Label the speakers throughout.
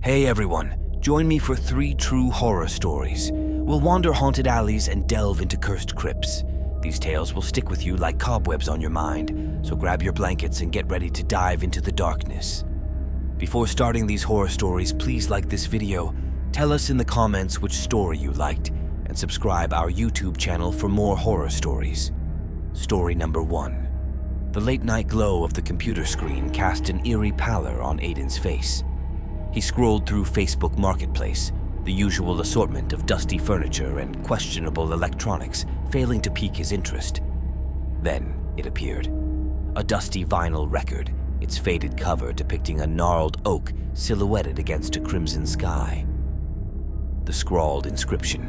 Speaker 1: Hey everyone, join me for 3 true horror stories. We'll wander haunted alleys and delve into cursed crypts. These tales will stick with you like cobwebs on your mind, so grab your blankets and get ready to dive into the darkness. Before starting these horror stories, please like this video, tell us in the comments which story you liked, and subscribe our YouTube channel for more horror stories. Story number 1. The late-night glow of the computer screen cast an eerie pallor on Aiden's face. He scrolled through Facebook Marketplace, the usual assortment of dusty furniture and questionable electronics failing to pique his interest. Then it appeared. A dusty vinyl record, its faded cover depicting a gnarled oak silhouetted against a crimson sky. The scrawled inscription,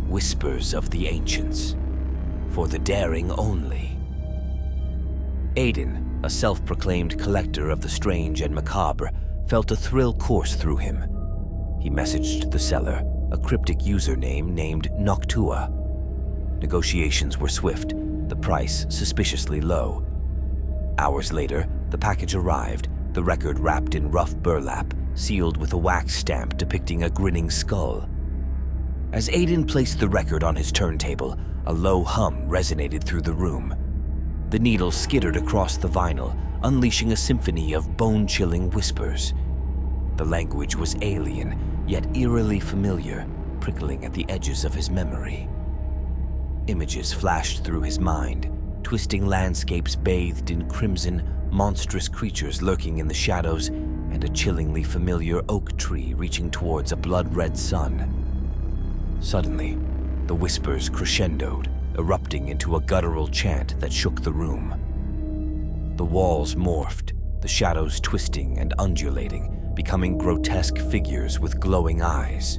Speaker 1: "Whispers of the Ancients, for the daring only." Aiden, a self-proclaimed collector of the strange and macabre, felt a thrill course through him. He messaged the seller, a cryptic username named Noctua. Negotiations were swift, the price suspiciously low. Hours later, the package arrived, the record wrapped in rough burlap, sealed with a wax stamp depicting a grinning skull. As Aiden placed the record on his turntable, a low hum resonated through the room. The needle skittered across the vinyl, unleashing a symphony of bone-chilling whispers. The language was alien, yet eerily familiar, prickling at the edges of his memory. Images flashed through his mind, twisting landscapes bathed in crimson, monstrous creatures lurking in the shadows, and a chillingly familiar oak tree reaching towards a blood-red sun. Suddenly, the whispers crescendoed, erupting into a guttural chant that shook the room. The walls morphed, the shadows twisting and undulating, becoming grotesque figures with glowing eyes.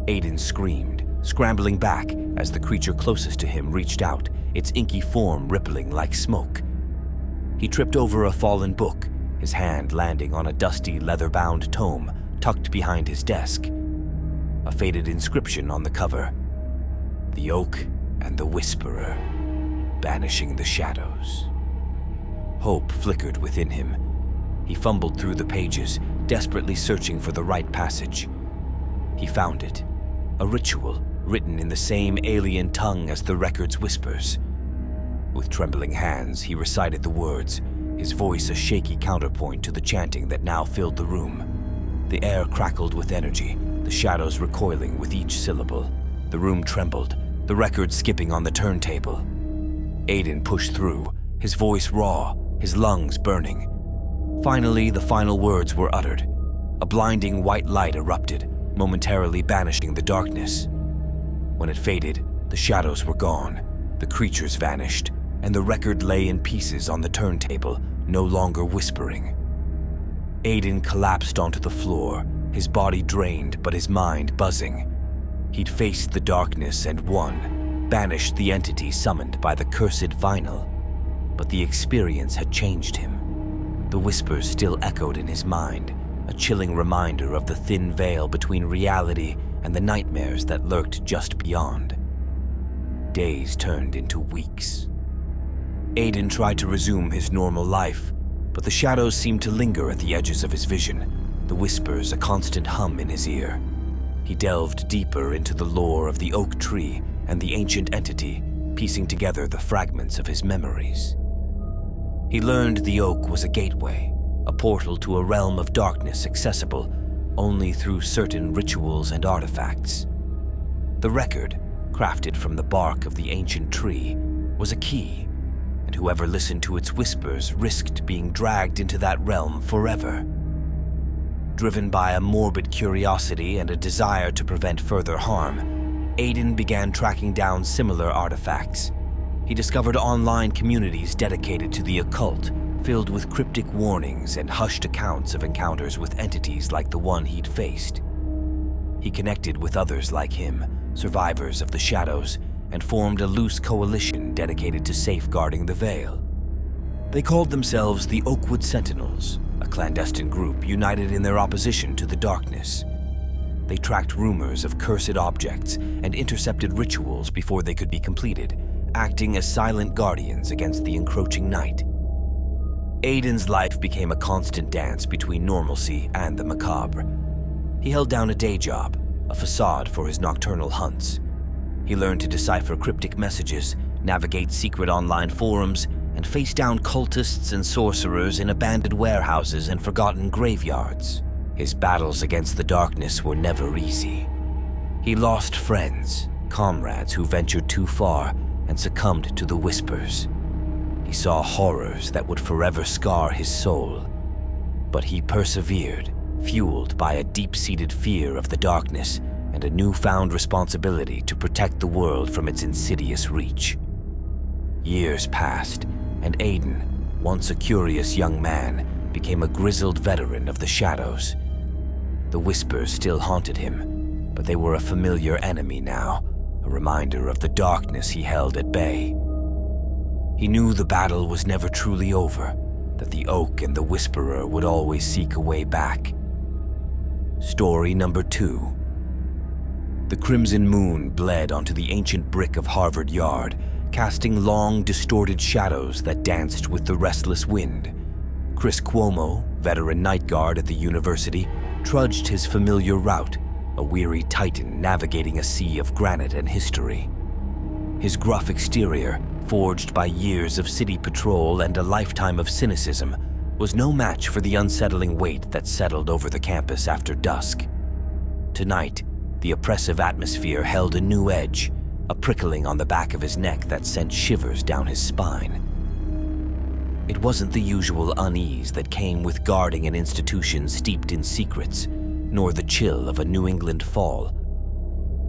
Speaker 1: Aiden screamed, scrambling back as the creature closest to him reached out, its inky form rippling like smoke. He tripped over a fallen book, his hand landing on a dusty leather-bound tome tucked behind his desk. A faded inscription on the cover, "The Oak and the Whisperer, banishing the shadows." Hope flickered within him. He fumbled through the pages, desperately searching for the right passage. He found it, a ritual written in the same alien tongue as the record's whispers. With trembling hands, he recited the words, his voice a shaky counterpoint to the chanting that now filled the room. The air crackled with energy, the shadows recoiling with each syllable. The room trembled, the record skipping on the turntable. Aiden pushed through, his voice raw, his lungs burning. Finally, the final words were uttered. A blinding white light erupted, momentarily banishing the darkness. When it faded, the shadows were gone, the creatures vanished, and the record lay in pieces on the turntable, no longer whispering. Aiden collapsed onto the floor, his body drained but his mind buzzing. He'd faced the darkness and won, banished the entity summoned by the cursed vinyl. But the experience had changed him. The whispers still echoed in his mind, a chilling reminder of the thin veil between reality and the nightmares that lurked just beyond. Days turned into weeks. Aiden tried to resume his normal life, but the shadows seemed to linger at the edges of his vision, the whispers a constant hum in his ear. He delved deeper into the lore of the oak tree and the ancient entity, piecing together the fragments of his memories. He learned the oak was a gateway, a portal to a realm of darkness accessible only through certain rituals and artifacts. The record, crafted from the bark of the ancient tree, was a key, and whoever listened to its whispers risked being dragged into that realm forever. Driven by a morbid curiosity and a desire to prevent further harm, Aiden began tracking down similar artifacts. He discovered online communities dedicated to the occult, filled with cryptic warnings and hushed accounts of encounters with entities like the one he'd faced. He connected with others like him, survivors of the shadows, and formed a loose coalition dedicated to safeguarding the Veil. They called themselves the Oakwood Sentinels, a clandestine group united in their opposition to the darkness. They tracked rumors of cursed objects and intercepted rituals before they could be completed, acting as silent guardians against the encroaching night. Aiden's life became a constant dance between normalcy and the macabre. He held down a day job, a facade for his nocturnal hunts. He learned to decipher cryptic messages, navigate secret online forums, and face down cultists and sorcerers in abandoned warehouses and forgotten graveyards. His battles against the darkness were never easy. He lost friends, comrades who ventured too far and succumbed to the whispers. He saw horrors that would forever scar his soul. But he persevered, fueled by a deep-seated fear of the darkness and a newfound responsibility to protect the world from its insidious reach. Years passed, and Aiden, once a curious young man, became a grizzled veteran of the shadows. The whispers still haunted him, but they were a familiar enemy now, a reminder of the darkness he held at bay. He knew the battle was never truly over, that the Oak and the Whisperer would always seek a way back. Story number 2. The crimson moon bled onto the ancient brick of Harvard Yard, casting long, distorted shadows that danced with the restless wind. Chris Cuomo, veteran night guard at the university, trudged his familiar route, a weary titan navigating a sea of granite and history. His gruff exterior, forged by years of city patrol and a lifetime of cynicism, was no match for the unsettling weight that settled over the campus after dusk. Tonight, the oppressive atmosphere held a new edge, a prickling on the back of his neck that sent shivers down his spine. It wasn't the usual unease that came with guarding an institution steeped in secrets, nor the chill of a New England fall.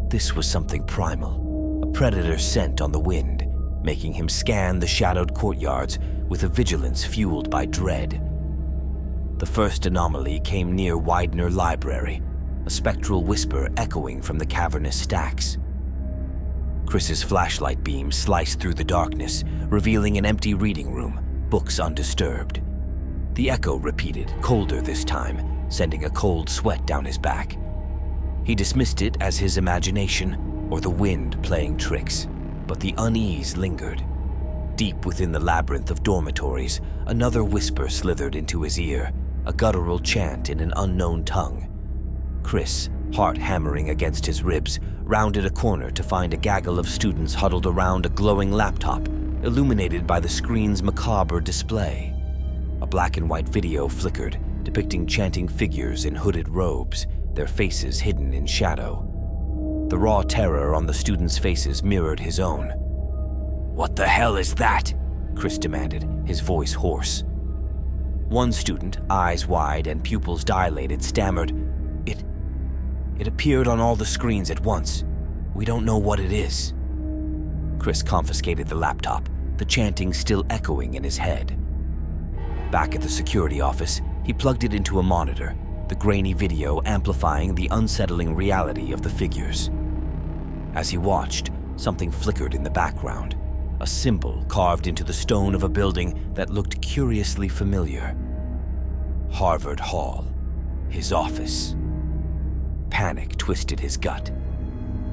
Speaker 1: This was something primal, a predator's scent on the wind, making him scan the shadowed courtyards with a vigilance fueled by dread. The first anomaly came near Widener Library, a spectral whisper echoing from the cavernous stacks. Chris's flashlight beam sliced through the darkness, revealing an empty reading room, books undisturbed. The echo repeated, colder this time, sending a cold sweat down his back. He dismissed it as his imagination or the wind playing tricks, but the unease lingered. Deep within the labyrinth of dormitories, another whisper slithered into his ear, a guttural chant in an unknown tongue. Chris, heart hammering against his ribs, rounded a corner to find a gaggle of students huddled around a glowing laptop, illuminated by the screen's macabre display. A black and white video flickered, depicting chanting figures in hooded robes, their faces hidden in shadow. The raw terror on the students' faces mirrored his own. "What the hell is that?" Chris demanded, his voice hoarse. One student, eyes wide and pupils dilated, stammered, It appeared on all the screens at once. We don't know what it is." Chris confiscated the laptop, the chanting still echoing in his head. Back at the security office, he plugged it into a monitor, the grainy video amplifying the unsettling reality of the figures. As he watched, something flickered in the background, a symbol carved into the stone of a building that looked curiously familiar. Harvard Hall, his office. Panic twisted his gut.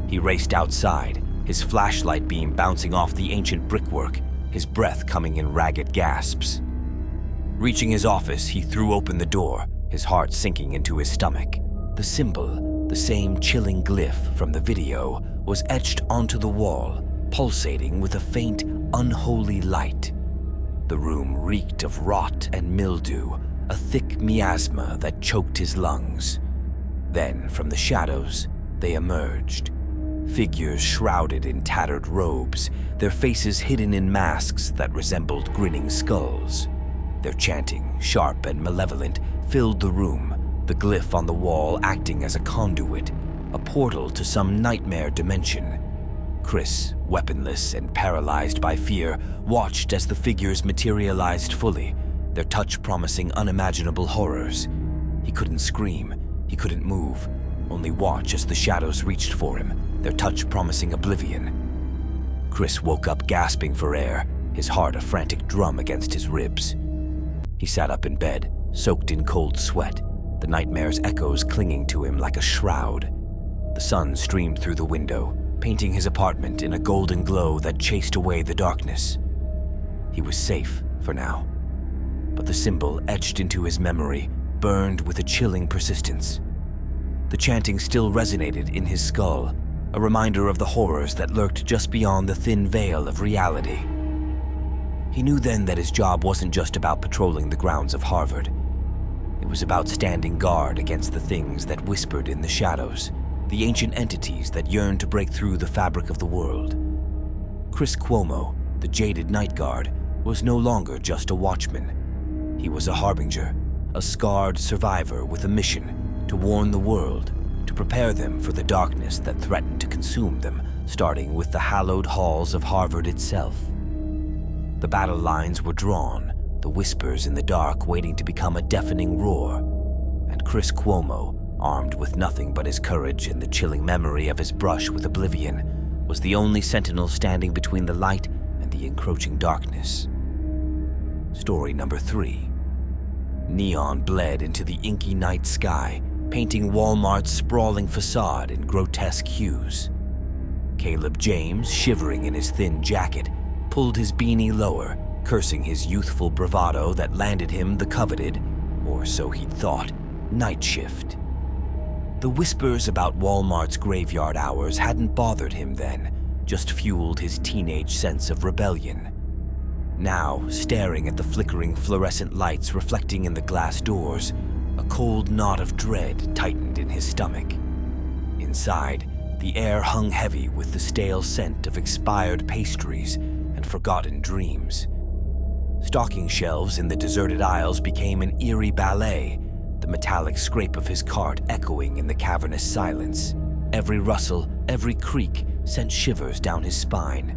Speaker 1: He raced outside, his flashlight beam bouncing off the ancient brickwork, his breath coming in ragged gasps. Reaching his office, he threw open the door, his heart sinking into his stomach. The symbol, the same chilling glyph from the video, was etched onto the wall, pulsating with a faint, unholy light. The room reeked of rot and mildew, a thick miasma that choked his lungs. Then, from the shadows, they emerged. Figures shrouded in tattered robes, their faces hidden in masks that resembled grinning skulls. Their chanting, sharp and malevolent, filled the room, the glyph on the wall acting as a conduit, a portal to some nightmare dimension. Chris, weaponless and paralyzed by fear, watched as the figures materialized fully, their touch promising unimaginable horrors. He couldn't scream. He couldn't move, only watch as the shadows reached for him, their touch promising oblivion. Chris woke up gasping for air, his heart a frantic drum against his ribs. He sat up in bed, soaked in cold sweat, the nightmare's echoes clinging to him like a shroud. The sun streamed through the window, painting his apartment in a golden glow that chased away the darkness. He was safe for now. but the symbol etched into his memory burned with a chilling persistence. The chanting still resonated in his skull, a reminder of the horrors that lurked just beyond the thin veil of reality. He knew then that his job wasn't just about patrolling the grounds of Harvard. It was about standing guard against the things that whispered in the shadows, the ancient entities that yearned to break through the fabric of the world. Chris Cuomo, the jaded night guard, was no longer just a watchman. He was a harbinger, a scarred survivor with a mission to warn the world, to prepare them for the darkness that threatened to consume them, starting with the hallowed halls of Harvard itself. The battle lines were drawn, the whispers in the dark waiting to become a deafening roar, and Chris Cuomo, armed with nothing but his courage and the chilling memory of his brush with oblivion, was the only sentinel standing between the light and the encroaching darkness. Story number 3. Neon bled into the inky night sky, painting Walmart's sprawling facade in grotesque hues. Caleb James, shivering in his thin jacket, pulled his beanie lower, cursing his youthful bravado that landed him the coveted, or so he'd thought, night shift. The whispers about Walmart's graveyard hours hadn't bothered him then, just fueled his teenage sense of rebellion. Now, staring at the flickering fluorescent lights reflecting in the glass doors, a cold knot of dread tightened in his stomach. Inside, the air hung heavy with the stale scent of expired pastries and forgotten dreams. Stocking shelves in the deserted aisles became an eerie ballet, the metallic scrape of his cart echoing in the cavernous silence. Every rustle, every creak sent shivers down his spine.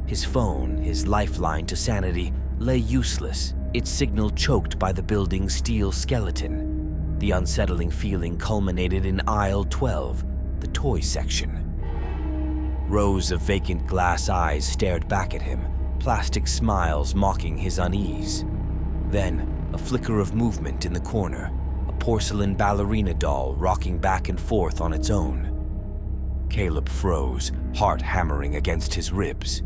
Speaker 1: His phone, his lifeline to sanity, lay useless, its signal choked by the building's steel skeleton. The unsettling feeling culminated in aisle 12, the toy section. Rows of vacant glass eyes stared back at him, plastic smiles mocking his unease. Then, a flicker of movement in the corner, a porcelain ballerina doll rocking back and forth on its own. Caleb froze, heart hammering against his ribs.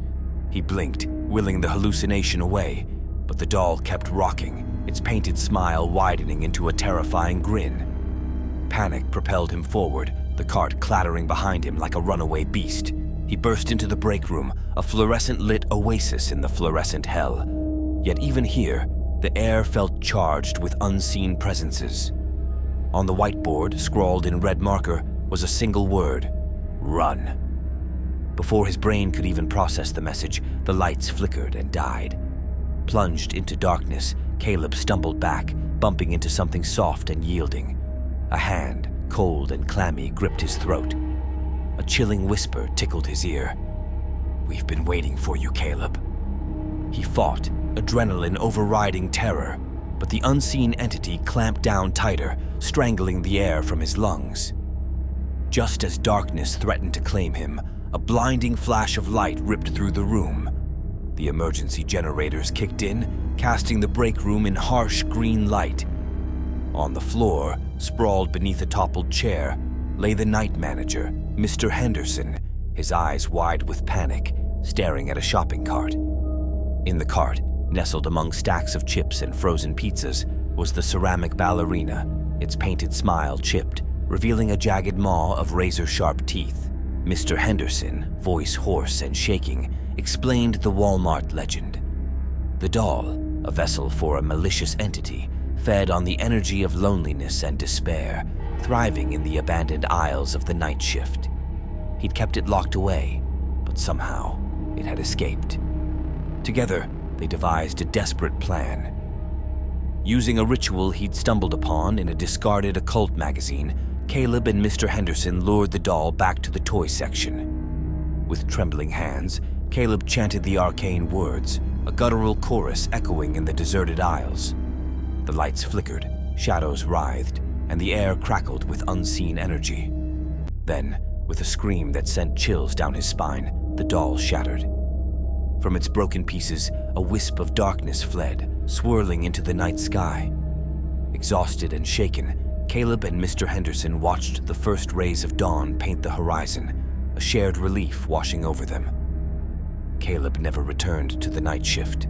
Speaker 1: He blinked, willing the hallucination away, but the doll kept rocking, its painted smile widening into a terrifying grin. Panic propelled him forward, the cart clattering behind him like a runaway beast. He burst into the break room, a fluorescent-lit oasis in the fluorescent hell. Yet even here, the air felt charged with unseen presences. On the whiteboard, scrawled in red marker, was a single word: run. Before his brain could even process the message, the lights flickered and died. Plunged into darkness, Caleb stumbled back, bumping into something soft and yielding. A hand, cold and clammy, gripped his throat. A chilling whisper tickled his ear. "We've been waiting for you, Caleb." He fought, adrenaline overriding terror, but the unseen entity clamped down tighter, strangling the air from his lungs. Just as darkness threatened to claim him, a blinding flash of light ripped through the room. The emergency generators kicked in, casting the break room in harsh green light. On the floor, sprawled beneath a toppled chair, lay the night manager, Mr. Henderson, his eyes wide with panic, staring at a shopping cart. In the cart, nestled among stacks of chips and frozen pizzas, was the ceramic ballerina, its painted smile chipped, revealing a jagged maw of razor-sharp teeth. Mr. Henderson, voice hoarse and shaking, explained the Walmart legend. The doll, a vessel for a malicious entity, fed on the energy of loneliness and despair, thriving in the abandoned aisles of the night shift. He'd kept it locked away, but somehow it had escaped. Together, they devised a desperate plan. Using a ritual he'd stumbled upon in a discarded occult magazine, Caleb and Mr. Henderson lured the doll back to the toy section. With trembling hands, Caleb chanted the arcane words, a guttural chorus echoing in the deserted aisles. The lights flickered, shadows writhed, and the air crackled with unseen energy. Then, with a scream that sent chills down his spine, the doll shattered. From its broken pieces, a wisp of darkness fled, swirling into the night sky. Exhausted and shaken, Caleb and Mr. Henderson watched the first rays of dawn paint the horizon, a shared relief washing over them. Caleb never returned to the night shift.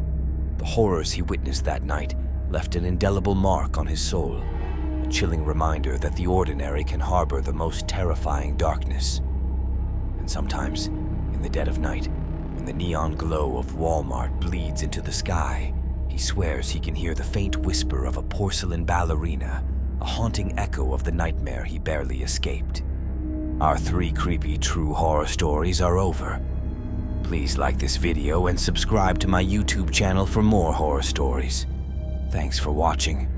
Speaker 1: The horrors he witnessed that night, left an indelible mark on his soul, a chilling reminder that the ordinary can harbor the most terrifying darkness. And sometimes, in the dead of night, when the neon glow of Walmart bleeds into the sky, he swears he can hear the faint whisper of a porcelain ballerina, a haunting echo of the nightmare he barely escaped. Our 3 creepy true horror stories are over. Please like this video and subscribe to my YouTube channel for more horror stories. Thanks for watching.